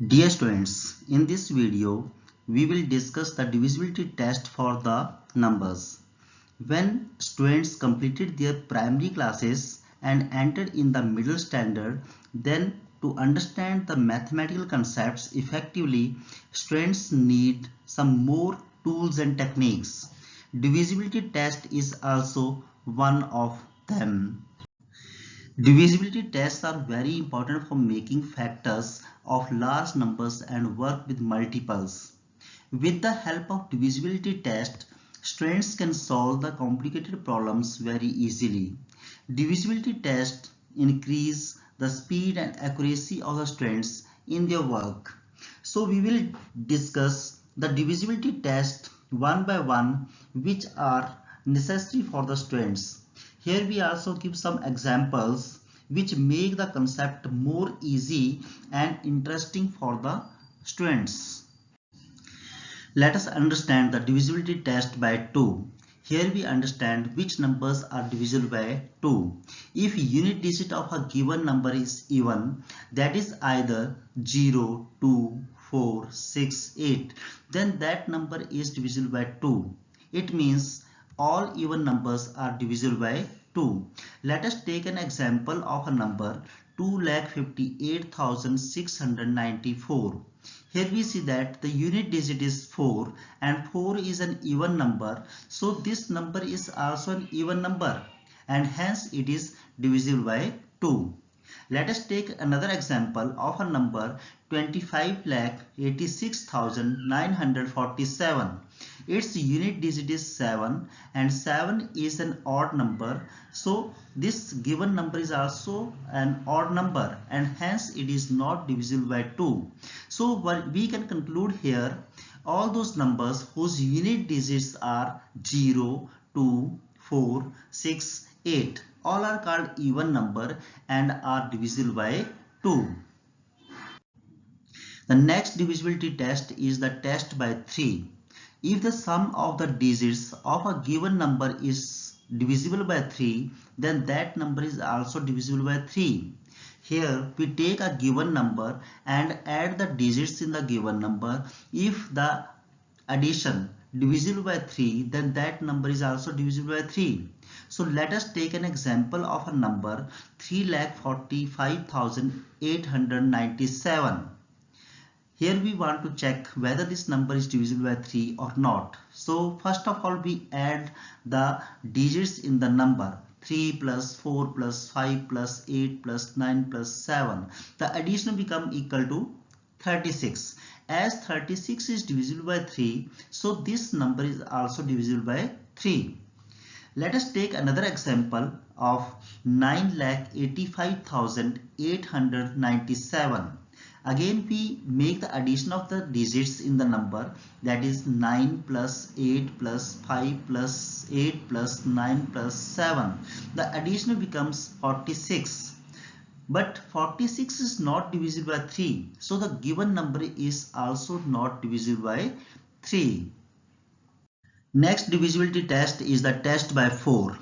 Dear students, in this video, we will discuss the divisibility test for the numbers. When students completed their primary classes and entered in the middle standard, then to understand the mathematical concepts effectively, students need some more tools and techniques. Divisibility test is also one of them. Divisibility tests are very important for making factors of large numbers and work with multiples. With the help of divisibility test, students can solve the complicated problems very easily. Divisibility tests increase the speed and accuracy of the students in their work. So we will discuss the divisibility test one by one, which are necessary for the students. Here we also give some examples which make the concept more easy and interesting for the students. Let us understand the divisibility test by 2. Here we understand which numbers are divisible by 2. If unit digit of a given number is even, that is either 0, 2, 4, 6, 8, then that number is divisible by 2. It means all even numbers are divisible by 2. Let us take an example of a number 2,58,694. Here we see that the unit digit is 4 and 4 is an even number. So this number is also an even number and hence it is divisible by 2. Let us take another example of a number 25,86,947. Its unit digit is 7 and 7 is an odd number. So this given number is also an odd number and hence it is not divisible by 2. So what we can conclude here, all those numbers whose unit digits are 0, 2, 4, 6, 8 all are called even number and are divisible by 2. The next divisibility test is the test by 3. If the sum of the digits of a given number is divisible by 3, then that number is also divisible by 3. Here we take a given number and add the digits in the given number. If the addition divisible by 3, then that number is also divisible by 3. So let us take an example of a number 3,45,897. Here we want to check whether this number is divisible by 3 or not. So first of all we add the digits in the number 3 plus 4 plus 5 plus 8 plus 9 plus 7. The addition become equal to 36. As 36 is divisible by 3, so this number is also divisible by 3. Let us take another example of 9,85,897. Again we make the addition of the digits in the number, that is 9 plus 8 plus 5 plus 8 plus 9 plus 7. The addition becomes 46. But 46 is not divisible by 3. So the given number is also not divisible by 3. Next divisibility test is the test by 4.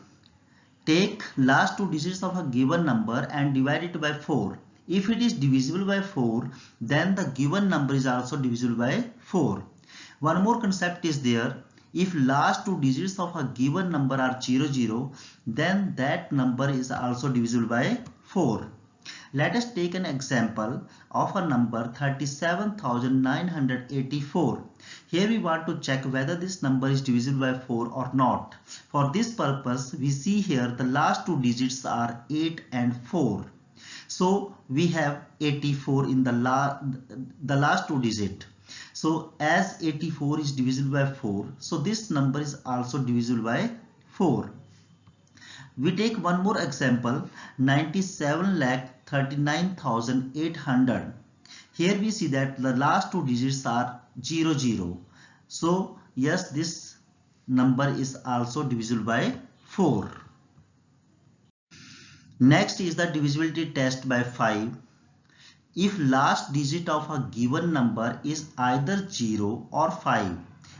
Take last two digits of a given number and divide it by 4. If it is divisible by 4, then the given number is also divisible by 4. One more concept is there. If last two digits of a given number are 00, then that number is also divisible by 4. Let us take an example of a number 37,984. Here we want to check whether this number is divisible by 4 or not. For this purpose, we see here the last two digits are 8 and 4. So we have 84 in the last two digit. So as 84 is divisible by 4, so this number is also divisible by 4. We take one more example, 97,39,800. Here we see that the last two digits are 00. So yes, this number is also divisible by 4. Next is the divisibility test by 5. If last digit of a given number is either 0 or 5,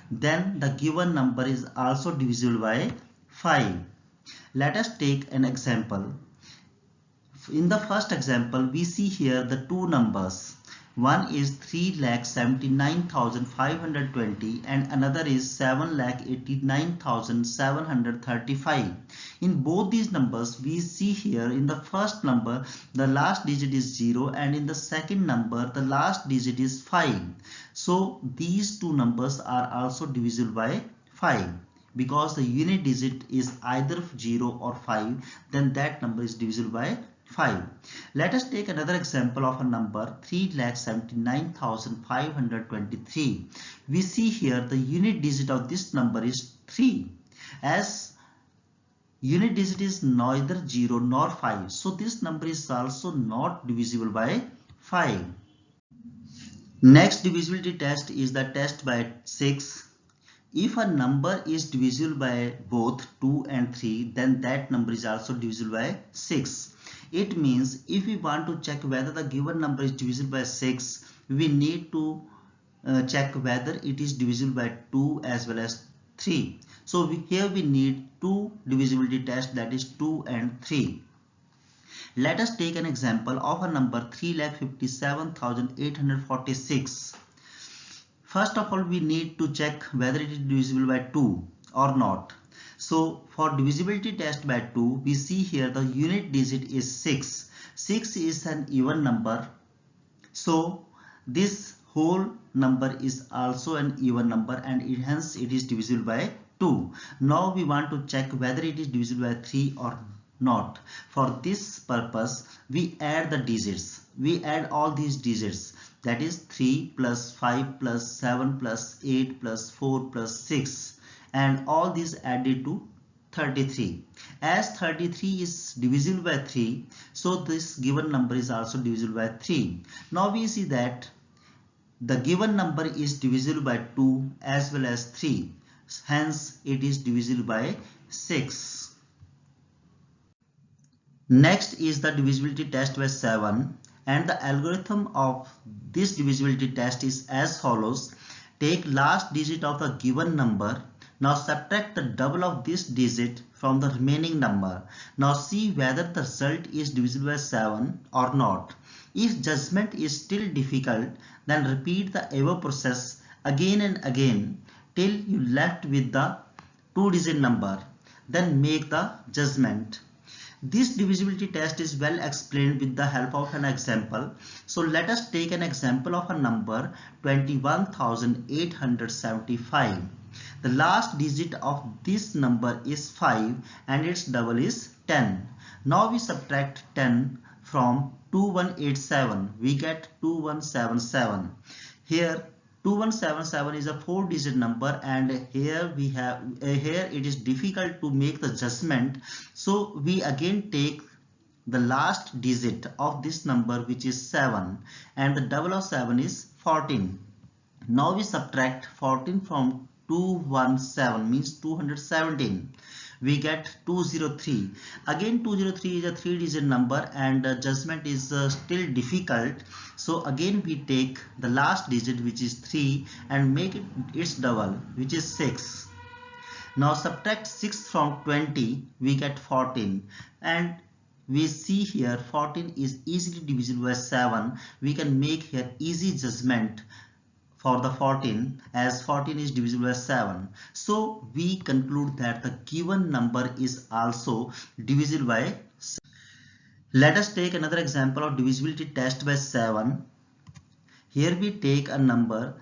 then the given number is also divisible by 5. Let us take an example. In the first example, we see here the two numbers One is 3,79,520 and another is 7,89,735. In both these numbers, we see here in the first number the last digit is 0 and in the second number the last digit is 5. So these two numbers are also divisible by 5. Because the unit digit is either 0 or 5, then that number is divisible by 5. Let us take another example of a number 3,79,523. We see here the unit digit of this number is 3. As unit digit is neither 0 nor 5, so this number is also not divisible by 5. Next divisibility test is the test by 6. If a number is divisible by both 2 and 3, then that number is also divisible by 6. It means if we want to check whether the given number is divisible by 6, we need to check whether it is divisible by 2 as well as 3. So here we need two divisibility tests, that is 2 and 3. Let us take an example of a number 3,57,846. First of all, we need to check whether it is divisible by 2 or not. So for divisibility test by 2, we see here the unit digit is 6. 6 is an even number. So this whole number is also an even number and hence it is divisible by 2. Now we want to check whether it is divisible by 3 or not. For this purpose, we add the digits. We add all these digits. That is 3 plus 5 plus 7 plus 8 plus 4 plus 6 and all these added to 33. As 33 is divisible by 3, so this given number is also divisible by 3. Now we see that the given number is divisible by 2 as well as 3. Hence it is divisible by 6. Next is the divisibility test by 7. And the algorithm of this divisibility test is as follows. Take last digit of the given number. Now subtract the double of this digit from the remaining number. Now see whether the result is divisible by 7 or not. If judgment is still difficult, then repeat the above process again and again till you left with the 2-digit number. Then make the judgment. This divisibility test is well explained with the help of an example. So let us take an example of a number 21,875. The last digit of this number is 5 and its double is 10. Now we subtract 10 from 2187. We get 2177. Here 2177 is a 4-digit number and here we have here it is difficult to make the judgment, so we again take the last digit of this number, which is 7, and the double of 7 is 14. Now we subtract 14 from 217, means 217. We get 203. Again 203 is a 3-digit number and judgment is still difficult, so again we take the last digit, which is 3, and make it its double, which is 6. Now subtract 6 from 20, we get 14, and we see here 14 is easily divisible by 7. We can make here easy judgment for the 14, as 14 is divisible by 7. So we conclude that the given number is also divisible by 7. Let us take another example of divisibility test by 7. Here we take a number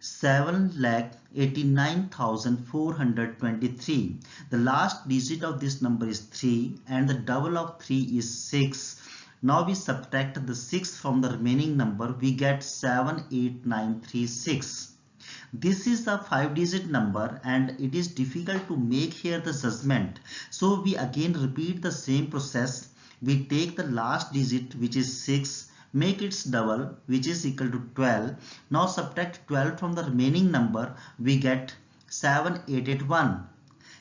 7,89,423. The last digit of this number is 3 and the double of 3 is 6. Now we subtract the 6 from the remaining number. We get 78936. This is a 5-digit number and it is difficult to make here the judgment. So we again repeat the same process. We take the last digit, which is 6, make its double, which is equal to 12. Now subtract 12 from the remaining number. We get 7881.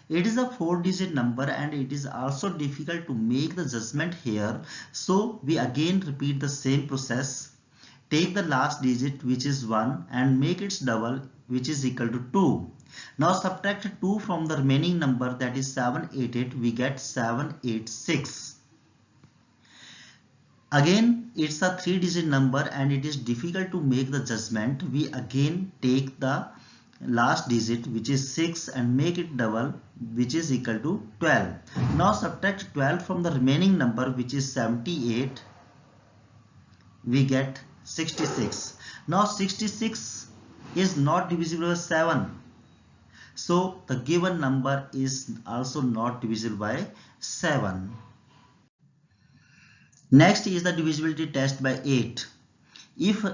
It is a 4-digit number and it is also difficult to make the judgment here. So we again repeat the same process. Take the last digit, which is 1, and make its double, which is equal to 2. Now subtract 2 from the remaining number, that is 788. We get 786. Again, it's a 3-digit number and it is difficult to make the judgment. We again take the last digit, which is 6, and make it double, which is equal to 12. Now subtract 12 from the remaining number, which is 78. We get 66. Now 66 is not divisible by 7. So the given number is also not divisible by 7. Next is the divisibility test by 8. If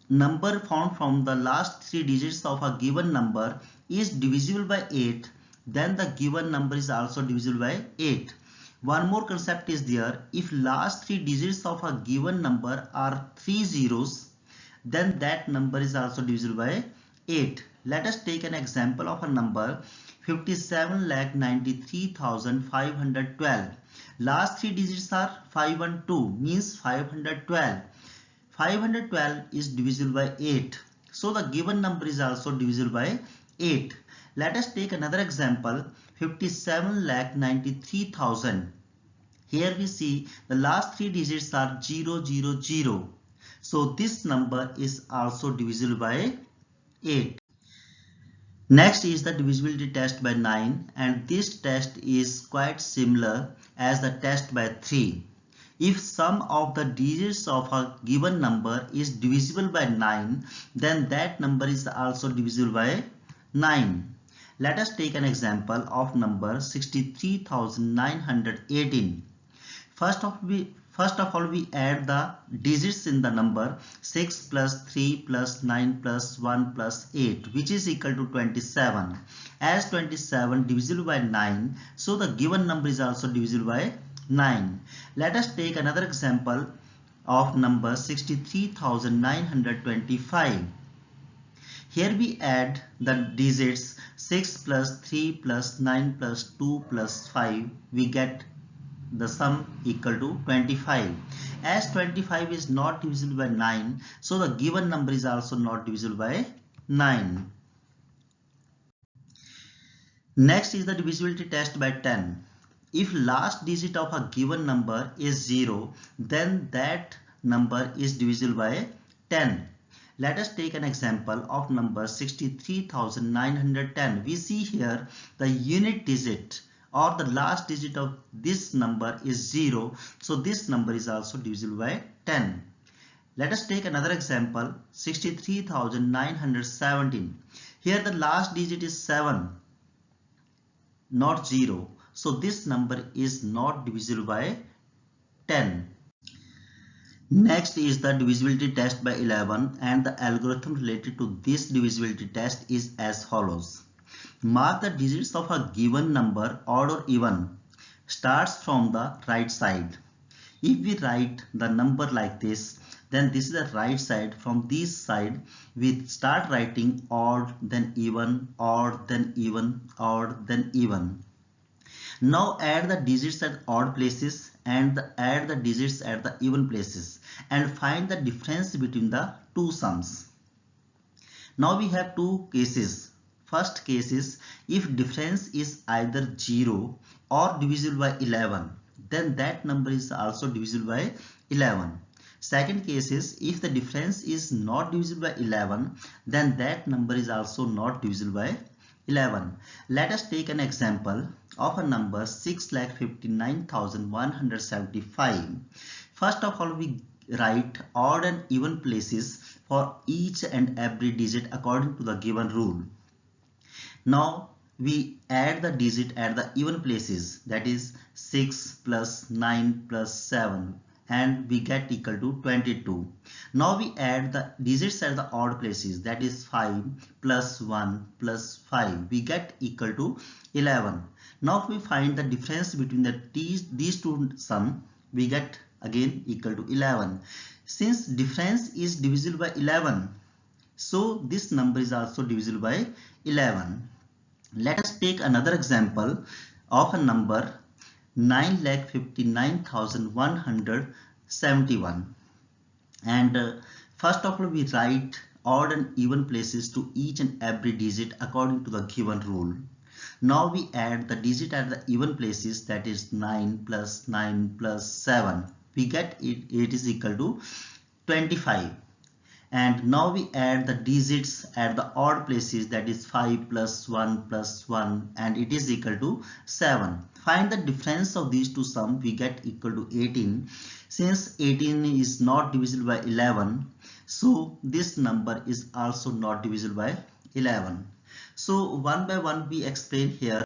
number found from the last 3 digits of a given number is divisible by 8, then the given number is also divisible by 8. One more concept is there. If last 3 digits of a given number are 3 zeros, then that number is also divisible by 8. Let us take an example of a number 57,93,512. Last 3 digits are 5 and 2, means 512. 512 is divisible by 8. So the given number is also divisible by 8. Let us take another example 57,93,000. Here we see the last 3 digits are 000. So this number is also divisible by 8. Next is the divisibility test by 9, and this test is quite similar as the test by 3. If sum of the digits of a given number is divisible by 9, then that number is also divisible by 9. Let us take an example of number 63,918. First of all, we add the digits in the number 6 plus 3 plus 9 plus 1 plus 8, which is equal to 27. As 27 divisible by 9, so the given number is also divisible by 9. Let us take another example of number 63,925. Here we add the digits 6 plus 3 plus 9 plus 2 plus 5. We get the sum equal to 25. As 25 is not divisible by 9, so the given number is also not divisible by 9. Next is the divisibility test by 10. If last digit of a given number is 0, then that number is divisible by 10. Let us take an example of number 63,910. We see here the unit digit or the last digit of this number is 0, so this number is also divisible by 10. Let us take another example 63,917. Here the last digit is 7, not 0, so this number is not divisible by 10. Next is the divisibility test by 11, and the algorithm related to this divisibility test is as follows. Mark the digits of a given number, odd or even, starts from the right side. If we write the number like this, then this is the right side. From this side, we start writing odd, then even, odd, then even, odd, then even. Now add the digits at odd places and add the digits at the even places and find the difference between the two sums. Now we have two cases. First case is if difference is either 0 or divisible by 11, then that number is also divisible by 11. Second case is if the difference is not divisible by 11, then that number is also not divisible by 11. Let us take an example of a number 6,59,175. First of all, we write odd and even places for each and every digit according to the given rule. Now we add the digit at the even places, that is 6 plus 9 plus 7, and we get equal to 22. Now we add the digits at the odd places, that is 5 plus 1 plus 5, we get equal to 11. Now we find the difference between these two sum, we get again equal to 11. Since difference is divisible by 11, so this number is also divisible by 11. Let us take another example of a number 9,59,171, and first of all we write odd and even places to each and every digit according to the given rule. Now we add the digit at the even places, that is 9 plus 9 plus 7. we get it is equal to 25. And now we add the digits at the odd places, that is 5 plus 1 plus 1, and it is equal to 7. Find the difference of these two sums, we get equal to 18. Since 18 is not divisible by 11, so this number is also not divisible by 11. So one by one we explain here.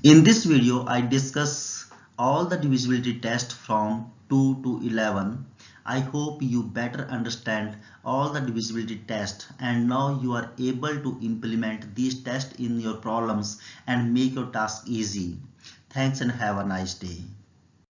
In this video, I discuss all the divisibility tests from 2 to 11. I hope you better understand all the divisibility tests, and now you are able to implement these tests in your problems and make your task easy. Thanks and have a nice day.